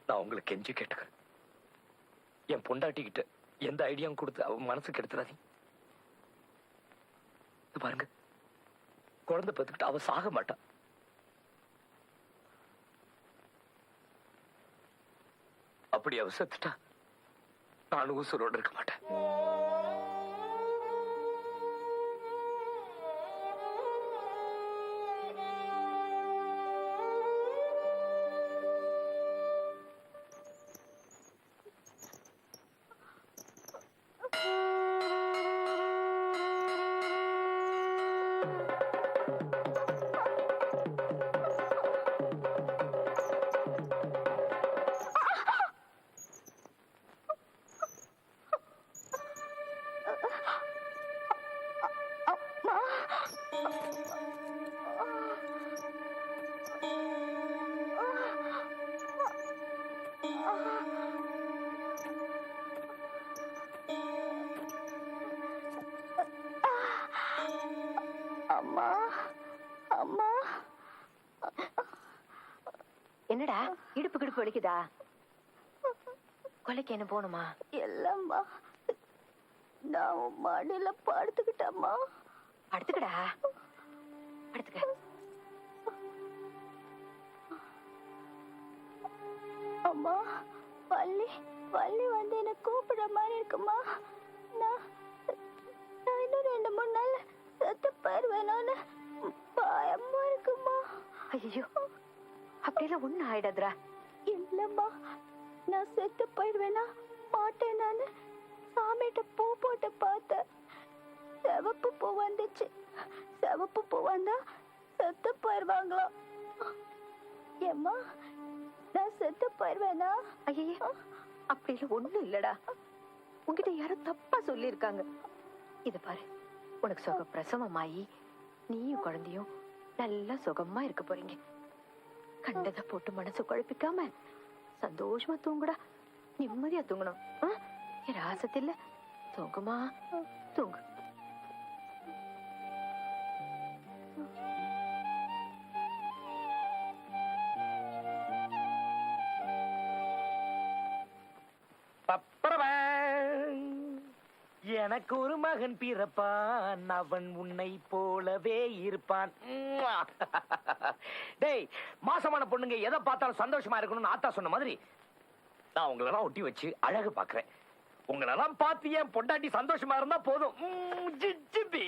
நான் உங்களுக்கு கெஞ்சி கேட்டுக்கிறேன். என் பொண்டாட்டிக்கிட்ட எந்த ஐடியாவும் கொடுத்து அவ மனசுக்கு எடுத்துறாதீங்க. பாருங்க, குழந்தை பெத்துக்கிட்டு அவ சாக மாட்டான். அப்படி அவ செத்துட்டா நானும் உசுரோட இருக்க மாட்டேன். அம்மா அம்மா, என்னடா இடுப்பு கிடுப்பு வலிக்குதா? கொலைக்கு என்ன போகணுமா? இல்லம்மா, நான் உன் மாடியில படுத்துக்கிட்டம்மா. படுத்துக்கடா, படுத்துக்க. அம்மா, வள்ளி வள்ளி வந்து என்ன கூப்பிடுற மாதிரி இருக்குமா? நான் இன்னும் 2-3 நாள் செத்து போயிருவேனோன்னு பயமா இருக்குமா. ஐயோ, அப்படியெல்லாம் ஒண்ணு ஆயிடாதுரா. இல்லம்மா, நான் செத்து போயிருவேனா மாட்டேன். நானு சாமிகிட்ட பூ போட்டு பார்த்தேன், சிவப்பு பூ வந்துச்சு. சிவப்பு பூ வந்தா செத்து போயிருவாங்களாம். ஏம்மா, நான் செத்து போயிருவேனா? ஐயோ, அப்படியெல்லாம் ஒண்ணும் இல்லடா. உன்கிட்ட யாரும் தப்பா சொல்லி இருக்காங்க. இத பாரு, உனக்கு சுக பிரசவமாயி நீயும் குழந்தையும் நல்லா சுகமா இருக்க போறீங்க. கண்டதை போட்டு மனசு குழப்பிக்காம சந்தோஷமா தூங்குடா. நிம்மதியா தூங்கணும். என் ராசத்தில்ல தூங்குமா, தூங்கு. எனக்கு ஒரு மகன் பிறப்பான், அவன் உன்னை போலவே இருப்பான். டேய், மாசமான பொண்ணுங்க எதை பார்த்தாலும் சந்தோஷமா இருக்கணும்னு ஆத்தா சொன்ன மாதிரி நான் உங்களெல்லாம் ஒட்டி வச்சு அழகு பாக்குறேன். உங்களெல்லாம் பார்த்து என் பொண்டாட்டி சந்தோஷமா இருந்தா போதும். ஜிஜிபி.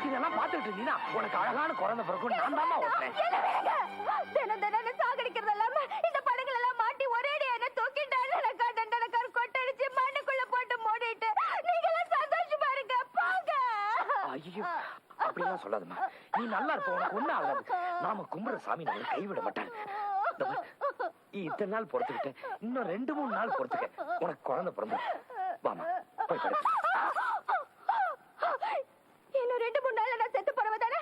இதெல்லாம் பார்த்துட்டு இருந்தீங்கன்னா உனக்கு அழகான குழந்தை பிறக்கும். நான் தான் ஓட்டுறேன். தினம் தினம் சாகடிக்கிறது இல்லாம இந்த படங்கள் எல்லாம் மாட்டி ஒரேடி என்ன தூக்கிட்டாரு. கொட்டடிச்சு மண்ணுக்குள்ள போட்டு மூடிட்டு நீங்க எல்லாம் சந்தோஷமா இருங்க. போங்க. ஐயோ, அப்படிலாம் சொல்லாதம்மா. நீ நல்லா இருப்ப, உனக்கு ஒண்ணும் ஆகாது. நாம கும்பிடுற சாமி நம்மளை கைவிட மாட்டாங்க. இத்தனை நாள் பொறுத்துக்கிட்ட, இன்னும் 2-3 நாள் பொறுத்துக்க, உனக்கு குழந்தை பிறந்து. வாமா, போய் படு. இன்னும் 2-3 நாள்ல நான் செத்து போறவதானே?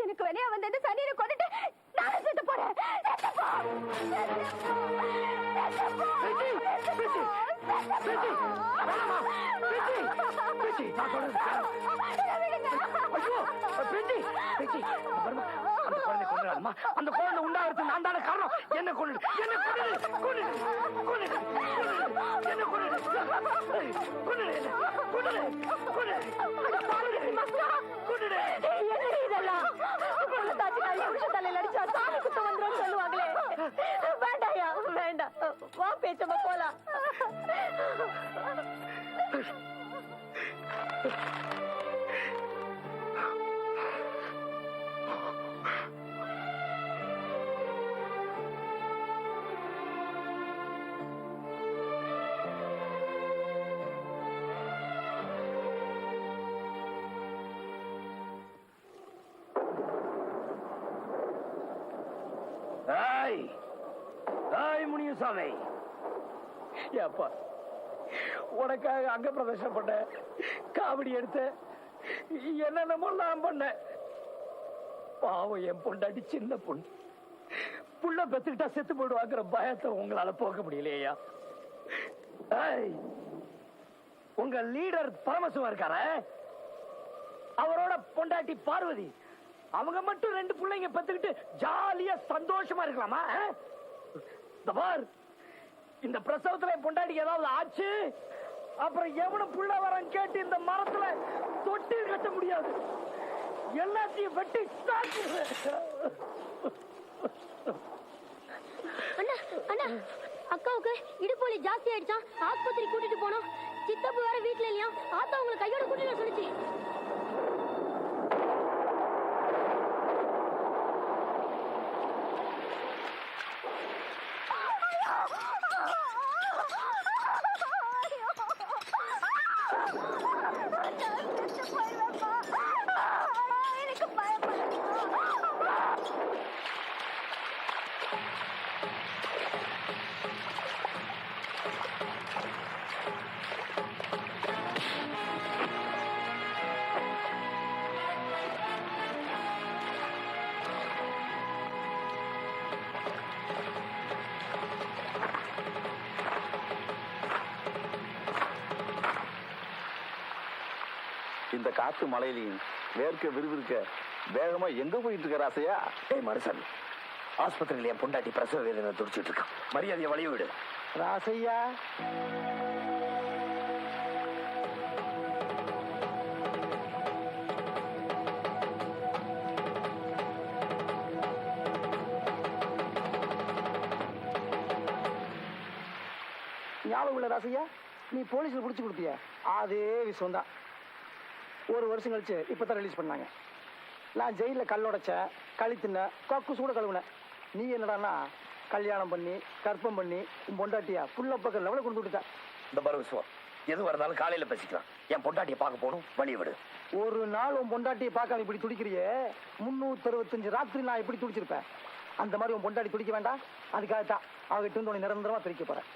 எனக்கு வெளியே வந்து இந்த சனியை கொண்டுட்டு நான் செத்து போறேன். நான் சொல்றது அந்த குழந்தை கொண்டுடாதம்மா. அந்த குழந்தை உண்டாகிறது நான் தானே காரணம். என்ன கொண்டு என்ன கொண்டு கொண்டு கொண்டு என்ன கொண்டு கொண்டு கொண்டு என்னடி இதெல்லாம்? குழந்தாச்சு கை புடிச்சு தலையில அடிச்சா சாமி குத்தம் வந்துரும் சொல்லுவாங்களே. வேண்டாயா, வேண்டாம். வா பேச்சம்மா போலாம். ஏய் ஏய் முனியசாமி, ஏப்பா உனக்காக அங்க பிரதர்ஷனம் பண்ண, காவடி எடுத்த, என்னென்னமோ நான் பண்ணேன். பாவம் என் பொண்டாட்டி சின்ன பொண்ணு, புள்ள பெத்துக்கிட்டா செத்து போடுவாங்கிற பயத்தை உங்களால போக்க முடியலையா? ஏய், உங்க லீடர் பரமசிவம் இருக்கார, அவரோட பொண்டாட்டி பார்வதி, அவங்க மட்டும் 2 பிள்ளைங்க பெத்துக்கிட்டு ஜாலியா சந்தோஷமா இருக்கலாமா? இந்த பார், இந்த பிரசவத்துல பொண்டாட்டி ஏதாவது ஆச்சு, அப்புறம் எவனும் புள்ள வரான்னு கேட்டு இந்த மரத்துல தொட்டி கட்ட முடியாது. எல்லாத்தையும் வெட்டி சாப்பிடுவேன். அண்ணா அண்ணா, அக்காவுக்கு இடுப்பொலி ஜாஸ்தி ஆயிடுச்சான், ஆஸ்பத்திரி கூட்டிட்டு போனோம். சித்தப்பு வேற வீட்டுல இல்லையா, ஆத்தா உங்களை கையோட கூட்டிட்டு சொல்லிச்சு. இந்த காத்து மலையிலையும் வேர்க்க விறுவிறுக்க வேகமா எங்க போயிட்டு இருக்க ராசையா? ஏய் மனுஷன், ஆஸ்பத்திரியில என் பொண்டாட்டி பிரசவ வேதனை துடிச்சிட்டு இருக்கான். மரியாதையை வழிய விடு ராசையா. ஞாபகம் இல்ல ராசையா, நீ போலீஸ்ல புடிச்சு கொடுத்திய அதே விஷயம் தான். 1 வருஷம் கழிச்சு இப்பதான் ரிலீஸ் பண்ணாங்க. நான் ஜெயில கல்லொடைச்சேன், களி தின்ன, கொக்கு சூட கழுவுனேன். நீ என்னடான்னா கல்யாணம் பண்ணி கற்பம் பண்ணி உன் பொண்டாட்டியா புள்ள பக்கம் லெவல கொண்டு விட்டுட்டேன். இந்த பரவசுவம் எது வரனாலும் காலையில பேசிக்கலாம். என் பொண்டாட்டியை பார்க்க போகணும், வழிய விடு. ஒரு நாள் உன் பொண்டாட்டியை பார்க்காம இப்படி துடிக்கிறியே, 365 ராத்திரி நான் இப்படி துடிச்சிருப்பேன். அந்த மாதிரி உன் பொண்டாட்டி துடிக்க வேண்டாம். அதுக்காகத்தான் அவகிட்ட இருந்து உன்னை நிரந்தரமா பிரிக்க போறேன்.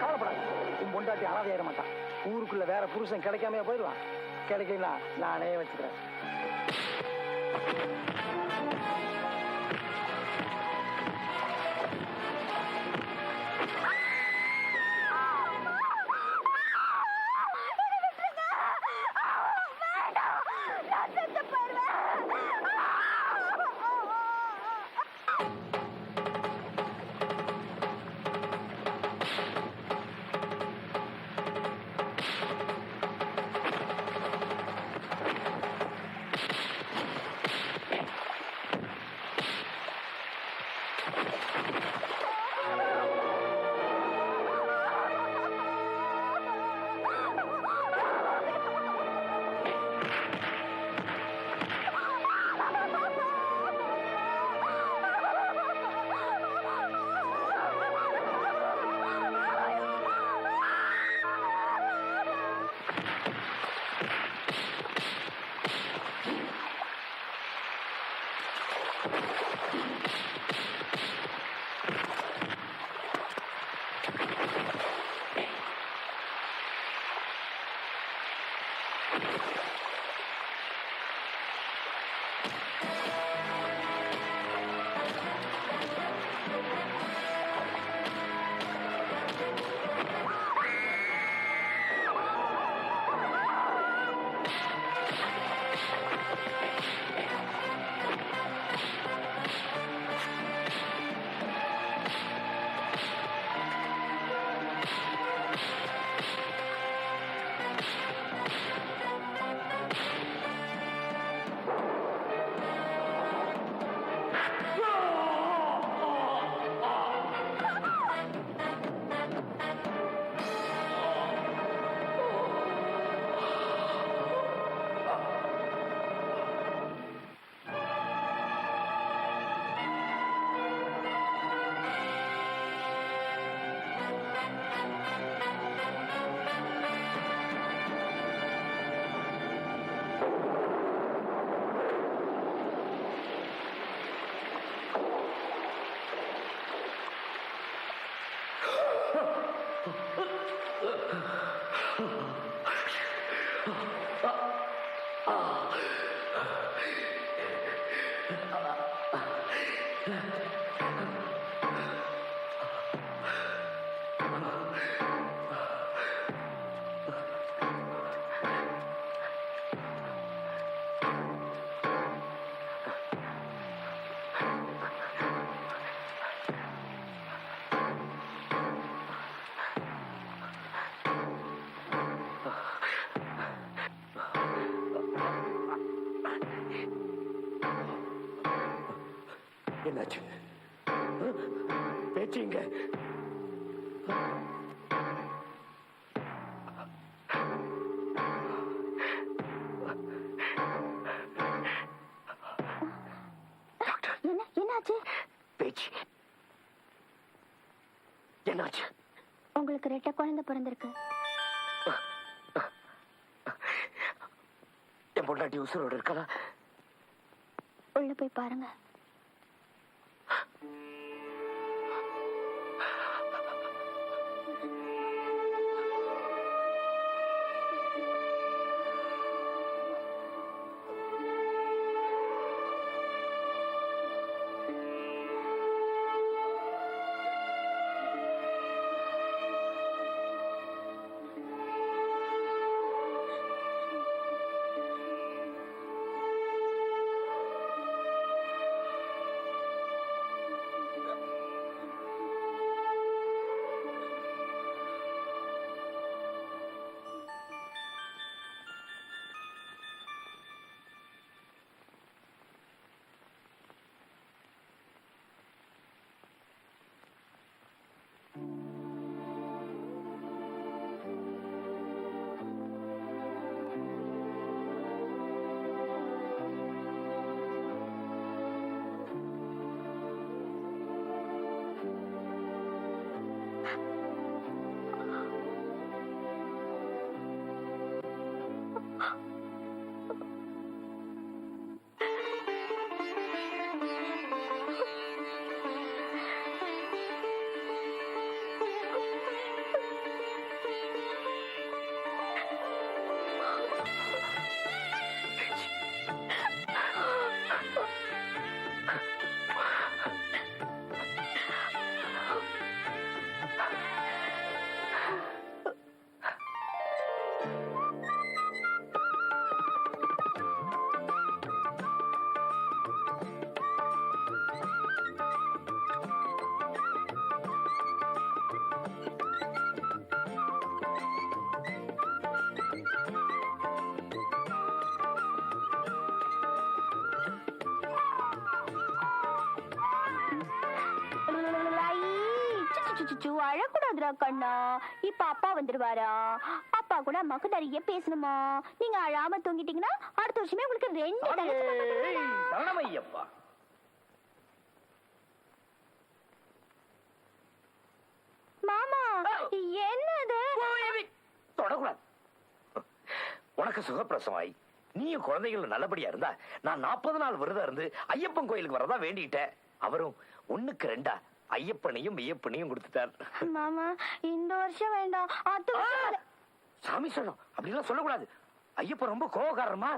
கவலைப்படாது, உன் பொண்டாட்டி அனாதையாயிர மாட்டான். ஊருக்குள்ள வேற புருஷன் கிடைக்காம போயிடுவான். கிடைக்கலாம், நானே வச்சுக்கிறேன். என்னாச்சு? பேச்சுங்க என்னாச்சு? பேச்சு என்னாச்சு? உங்களுக்கு ரெட்டை குழந்தை பிறந்திருக்கு. என் பொண்டாட்டி உசுரோடு இருக்கா? உள்ள போய் பாருங்க. அழக்கூடாதுடா கண்ணா. இப்ப அப்பா வந்துருவாரா? அப்பா கூட அம்மாக்கு நிறைய பேசணுமா? நீங்க அழாம தூங்கிட்டீங்கன்னா அடுத்த வருஷமே உங்களுக்கு 2 சரணமையப்பா. மாமா என்னது? தொடக்கூடாது. உனக்கு சுகப்பிரசமாயி நீயும் குழந்தைகள் நல்லபடியா இருந்தா நான் 40 நாள் விரதம் இருந்து ஐயப்பன் கோயிலுக்கு வரதா வேண்டிட்டேன். அவரும் 1க்கு 2 ஐயப்பனையும் ஐயப்பனையும் கொடுத்துட்டார். மாமா இந்த வருஷம் வேண்டாம். சாமி சொல்லணும் அப்படிலாம் சொல்லக்கூடாது. ஐயப்பன் ரொம்ப கோவக்காரமா.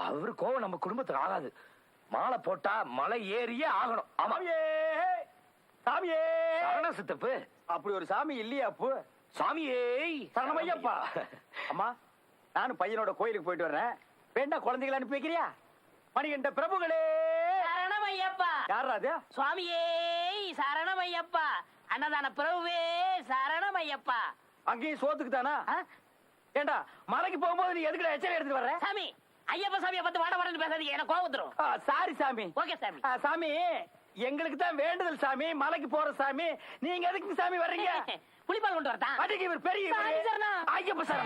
அவரு கோவம் நம்ம குடும்பத்துக்கு ஆகாது. மாலை போட்டா மலை ஏறியே ஆகணும். ஆமா சாமியே சரண சித்தப்பு. அப்படி ஒரு சாமி இல்லையா அப்பு? சாமியே சரணமையப்பா. அம்மா நானும் பையனோட கோயிலுக்கு போயிட்டு வர்றேன். வேண்டா குழந்தைகளை அனுப்பி வைக்கிறியா? மணிகண்ட பிரபுகளே சரணமையப்பா. யாரா அது? சுவாமியே சரணமையப்பா. அன்னதான பிரபுவே சரணமையப்பா. அங்கேயும் சோத்துக்கு தானா? ஏண்டா மலைக்கு போகும்போது நீ எதுக்குடா எச்சரிக்கை எடுத்துட்டு வர்ற? சாமி ஐயப்ப சாமியை பார்த்து வாட வாடன்னு பேசாதீங்க, எனக்கு கோவம் வந்துரும். சாரி சாமி. ஓகே சாமி. சாமி எங்களுக்கு தான் வேண்டுதல் சாமி, மலைக்கு போற சாமி. நீங்க எதுக்கு சாமி வர்றீங்க? புளிப்பால் கொண்டு வரதா? அடிக்கு இவர் பெரிய சாமி சரணம். ஐயப்ப சரணம்.